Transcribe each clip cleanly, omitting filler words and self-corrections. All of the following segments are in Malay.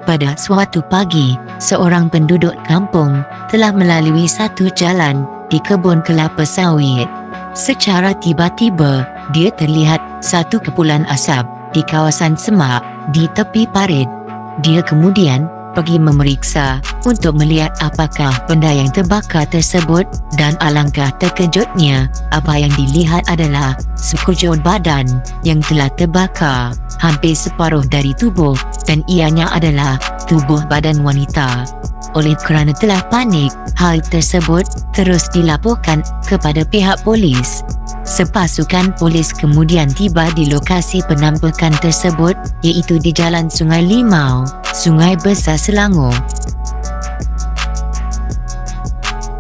Pada suatu pagi, seorang penduduk kampung telah melalui satu jalan di kebun kelapa sawit. Secara tiba-tiba, dia terlihat satu kepulan asap di kawasan semak di tepi parit. Dia kemudian pergi memeriksa untuk melihat apakah benda yang terbakar tersebut, dan alangkah terkejutnya, apa yang dilihat adalah sekujur badan yang telah terbakar, hampir separuh dari tubuh, dan ianya adalah tubuh badan wanita. Oleh kerana telah panik, hal tersebut terus dilaporkan kepada pihak polis. Sepasukan polis kemudian tiba di lokasi penampakan tersebut, iaitu di Jalan Sungai Limau, Sungai Besar Selangor.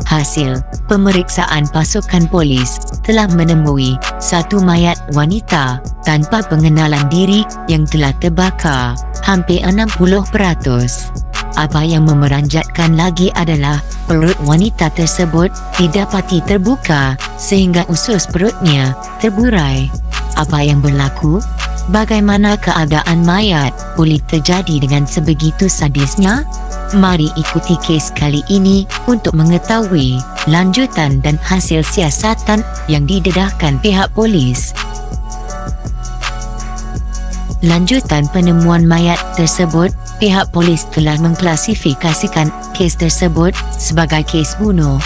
Hasil pemeriksaan pasukan polis telah menemui satu mayat wanita tanpa pengenalan diri yang telah terbakar hampir 60%. Apa yang memeranjatkan lagi adalah perut wanita tersebut didapati terbuka sehingga usus perutnya terburai. Apa yang berlaku? Bagaimana keadaan mayat boleh terjadi dengan sebegitu sadisnya? Mari ikuti kes kali ini untuk mengetahui lanjutan dan hasil siasatan yang didedahkan pihak polis. Lanjutan penemuan mayat tersebut, pihak polis telah mengklasifikasikan kes tersebut sebagai kes bunuh.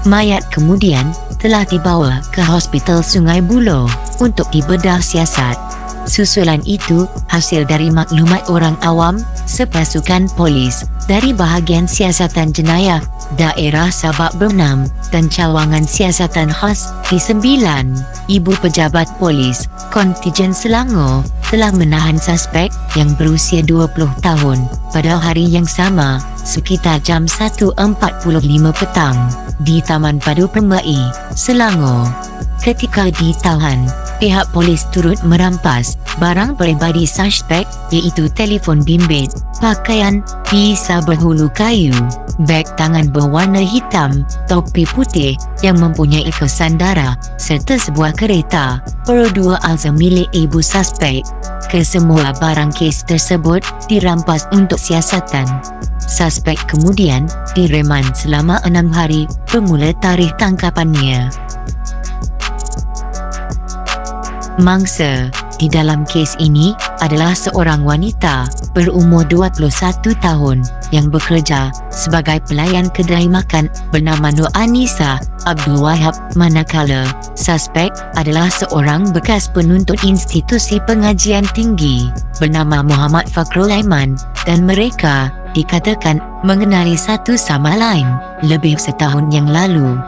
Mayat kemudian telah dibawa ke Hospital Sungai Buloh untuk dibedah siasat. Susulan itu hasil dari maklumat orang awam, sepasukan polis dari bahagian siasatan jenayah daerah Sabak Bernam dan cawangan siasatan khas di 9, Ibu Pejabat Polis Kontijen Selangor telah menahan suspek yang berusia 20 tahun pada hari yang sama sekitar jam 1.45 petang di Taman Padu Permai, Selangor. Ketika ditahan, pihak polis turut merampas barang peribadi suspek, iaitu telefon bimbit, pakaian, pisau berhulu kayu, beg tangan berwarna hitam, topi putih yang mempunyai kesan darah, serta sebuah kereta Pro2 Alza milik ibu suspek. Kesemua barang kes tersebut dirampas untuk siasatan. Suspek kemudian direman selama 6 hari bermula tarikh tangkapannya. Mangsa di dalam kes ini adalah seorang wanita berumur 21 tahun yang bekerja sebagai pelayan kedai makan bernama Nur Anisa Abdul Wahab, manakala suspek adalah seorang bekas penuntut institusi pengajian tinggi bernama Muhammad Fakrul Aiman, dan mereka dikatakan mengenali satu sama lain lebih setahun yang lalu.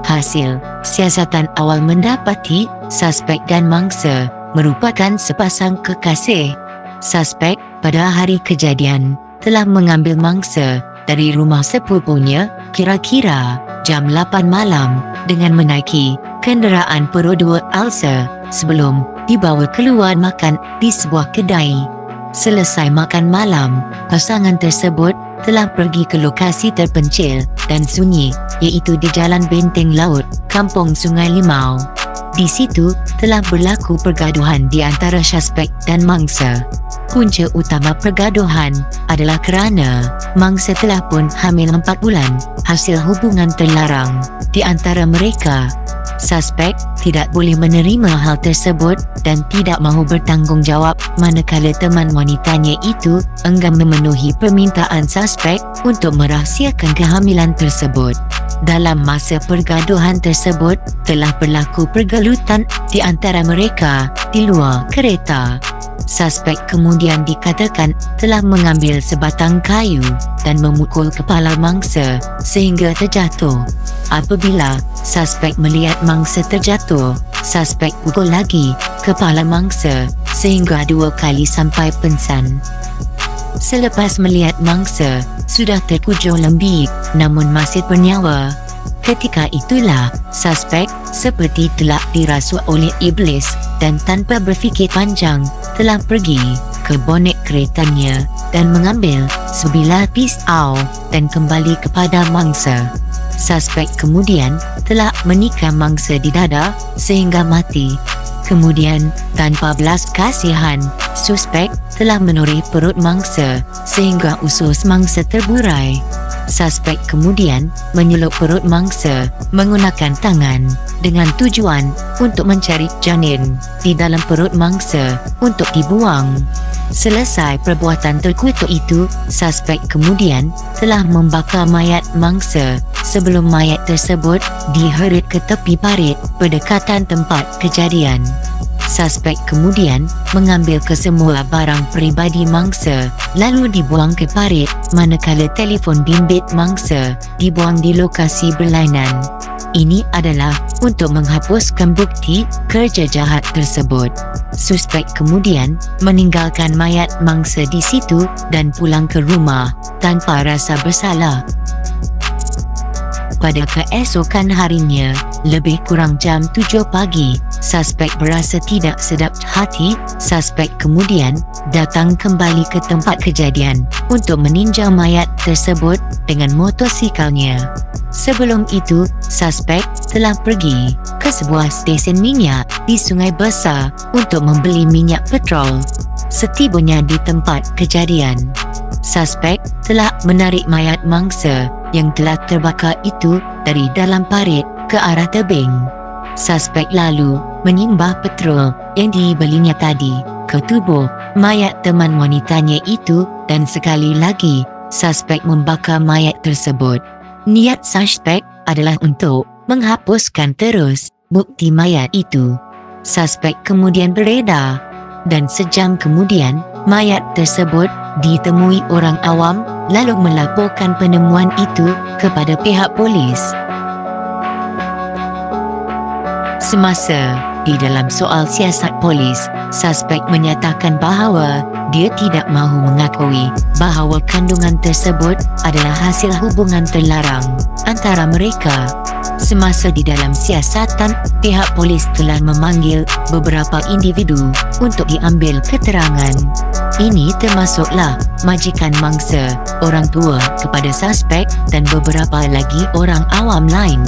Hasil siasatan awal mendapati suspek dan mangsa merupakan sepasang kekasih. Suspek pada hari kejadian telah mengambil mangsa dari rumah sepupunya kira-kira jam 8 malam dengan menaiki kenderaan Pro2 Alza sebelum dibawa keluar makan di sebuah kedai. Selesai makan malam, pasangan tersebut telah pergi ke lokasi terpencil dan sunyi, iaitu di Jalan Benteng Laut, Kampung Sungai Limau. Di situ telah berlaku pergaduhan di antara suspek dan mangsa. Punca utama pergaduhan adalah kerana mangsa telah pun hamil 4 bulan, hasil hubungan terlarang di antara mereka. Suspek tidak boleh menerima hal tersebut dan tidak mahu bertanggungjawab manakala teman wanitanya itu enggan memenuhi permintaan suspek untuk merahsiakan kehamilan tersebut. Dalam masa pergaduhan tersebut, telah berlaku pergelutan di antara mereka di luar kereta. Suspek kemudian dikatakan telah mengambil sebatang kayu dan memukul kepala mangsa sehingga terjatuh. Apabila suspek melihat mangsa terjatuh, suspek pukul lagi kepala mangsa sehingga 2 kali sampai pingsan. Selepas melihat mangsa sudah terkujur lembik namun masih bernyawa, ketika itulah suspek seperti telah dirasuk oleh iblis dan tanpa berfikir panjang telah pergi ke bonet keretanya dan mengambil sebilah pisau dan kembali kepada mangsa. Suspek kemudian telah menikam mangsa di dada sehingga mati. Kemudian, tanpa belas kasihan, suspek telah menoreh perut mangsa sehingga usus mangsa terburai. Suspek kemudian menyelup perut mangsa menggunakan tangan dengan tujuan untuk mencari janin di dalam perut mangsa untuk dibuang. Selesai perbuatan terkutuk itu, suspek kemudian telah membakar mayat mangsa sebelum mayat tersebut diheret ke tepi parit berdekatan tempat kejadian. Suspek kemudian mengambil kesemua barang peribadi mangsa lalu dibuang ke parit, manakala telefon bimbit mangsa dibuang di lokasi berlainan. Ini adalah untuk menghapuskan bukti kerja jahat tersebut. Suspek kemudian meninggalkan mayat mangsa di situ dan pulang ke rumah tanpa rasa bersalah. Pada keesokan harinya, lebih kurang jam 7 pagi, suspek berasa tidak sedap hati. Suspek kemudian datang kembali ke tempat kejadian untuk meninjau mayat tersebut dengan motorsikalnya. Sebelum itu, suspek telah pergi ke sebuah stesen minyak di Sungai Besar untuk membeli minyak petrol. Setibanya di tempat kejadian, suspek telah menarik mayat mangsa yang telah terbakar itu dari dalam parit ke arah tebing. Suspek lalu menyimbah petrol yang dibelinya tadi ke tubuh mayat teman wanitanya itu dan sekali lagi suspek membakar mayat tersebut. Niat suspek adalah untuk menghapuskan terus bukti mayat itu. Suspek kemudian beredar dan sejam kemudian mayat tersebut ditemui orang awam lalu melaporkan penemuan itu kepada pihak polis. Semasa di dalam soal siasat polis, suspek menyatakan bahawa dia tidak mahu mengakui bahawa kandungan tersebut adalah hasil hubungan terlarang antara mereka. Semasa di dalam siasatan, pihak polis telah memanggil beberapa individu untuk diambil keterangan. Ini termasuklah majikan mangsa, orang tua kepada suspek dan beberapa lagi orang awam lain.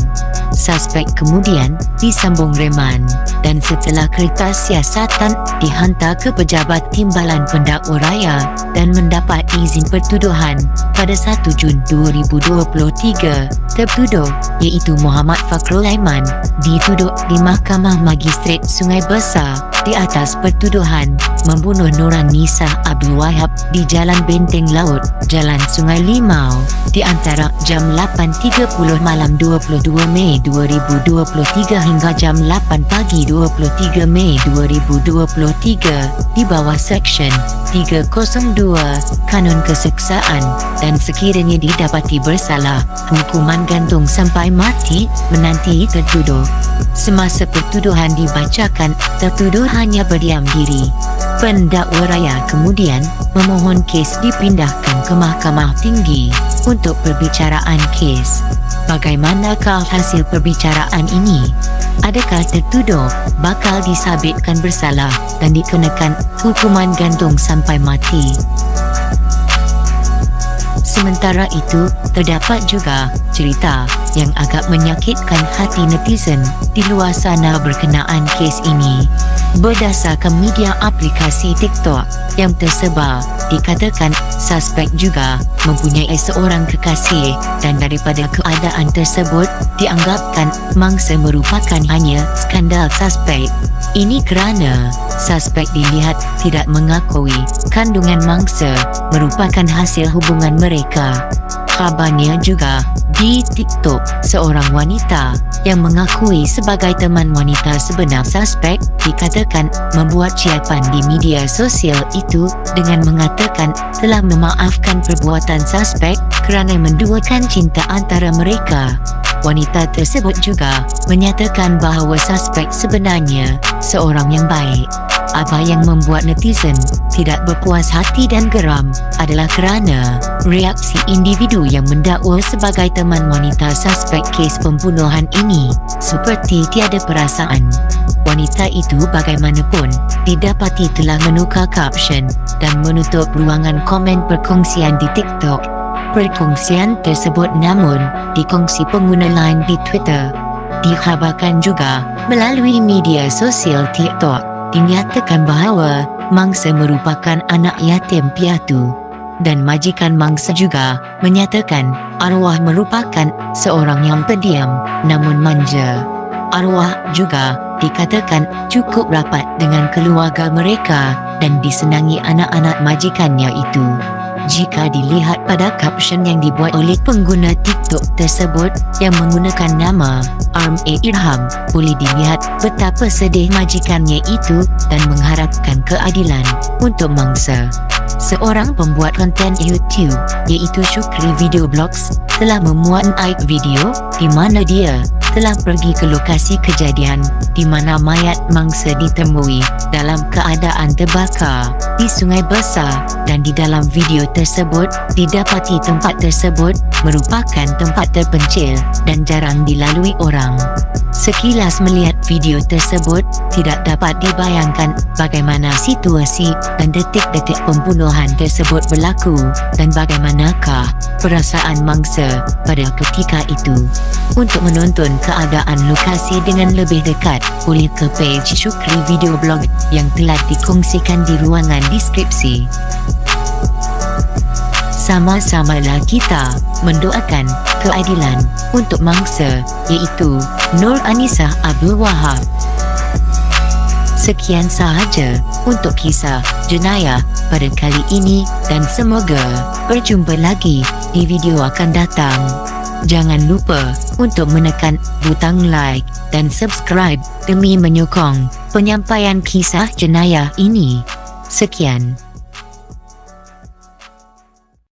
Suspek kemudian disambung reman dan setelah kertas siasatan dihantar ke Pejabat Timbalan Pendakwa Raya dan mendapat izin pertuduhan pada 1 Jun 2023. Tertuduh iaitu Muhammad Fakrul Aiman dituduh di Mahkamah Magistret Sungai Besar di atas pertuduhan membunuh Noran Nisa Abdul Wahab di Jalan Benteng Laut, Jalan Sungai Limau di antara jam 8.30 malam 22 Mei 2023 hingga jam 8 pagi 23 Mei 2023 di bawah Seksyen 302 Kanun Keseksaan dan sekiranya didapati bersalah, hukuman gantung sampai mati menanti tertuduh. Semasa pertuduhan dibacakan, tertuduh hanya berdiam diri. Pendakwa raya kemudian memohon kes dipindahkan ke Mahkamah Tinggi untuk perbicaraan kes. Bagaimanakah hasil perbicaraan ini? Adakah tertuduh bakal disabitkan bersalah dan dikenakan hukuman gantung sampai mati? Sementara itu, terdapat juga cerita yang agak menyakitkan hati netizen di luar sana berkenaan kes ini. Berdasarkan media aplikasi TikTok yang tersebar, dikatakan suspek juga mempunyai seorang kekasih dan daripada keadaan tersebut dianggapkan mangsa merupakan hanya skandal suspek. Ini kerana suspek dilihat tidak mengakui kandungan mangsa merupakan hasil hubungan mereka. Kabarnya juga di TikTok, seorang wanita yang mengakui sebagai teman wanita sebenar suspek dikatakan membuat ciapan di media sosial itu dengan mengatakan telah memaafkan perbuatan suspek kerana menduakan cinta antara mereka. Wanita tersebut juga menyatakan bahawa suspek sebenarnya seorang yang baik. Apa yang membuat netizen tidak berpuas hati dan geram adalah kerana reaksi individu yang mendakwa sebagai teman wanita suspek kes pembunuhan ini seperti tiada perasaan. Wanita itu bagaimanapun didapati telah menukar caption dan menutup ruangan komen perkongsian di TikTok. Perkongsian tersebut namun dikongsi pengguna lain di Twitter. Dikhabarkan juga Melalui media sosial TikTok, dinyatakan bahawa mangsa merupakan anak yatim piatu. Dan majikan mangsa juga menyatakan arwah merupakan seorang yang pendiam namun manja. Arwah juga dikatakan cukup rapat dengan keluarga mereka dan disenangi anak-anak majikannya itu. Jika dilihat pada caption yang dibuat oleh pengguna TikTok tersebut yang menggunakan nama Arm.A Irham, boleh dilihat betapa sedih majikannya itu dan mengharapkan keadilan untuk mangsa. Seorang pembuat konten YouTube iaitu Syukri Video Blogs telah memuat video di mana dia telah pergi ke lokasi kejadian di mana mayat mangsa ditemui dalam keadaan terbakar di sungai besar, dan di dalam video tersebut didapati tempat tersebut merupakan tempat terpencil dan jarang dilalui orang. Sekilas melihat video tersebut, tidak dapat dibayangkan bagaimana situasi dan detik-detik pembunuhan tersebut berlaku dan bagaimanakah perasaan mangsa pada ketika itu. Untuk menonton keadaan lokasi dengan lebih dekat, boleh ke page Syukri Video Blog yang telah dikongsikan di ruangan deskripsi. Sama-samalah kita mendoakan keadilan untuk mangsa iaitu Nur Anisah Abdul Wahab. Sekian sahaja untuk kisah jenayah pada kali ini dan semoga berjumpa lagi di video akan datang. Jangan lupa untuk menekan butang like dan subscribe demi menyokong penyampaian kisah jenayah ini. Sekian.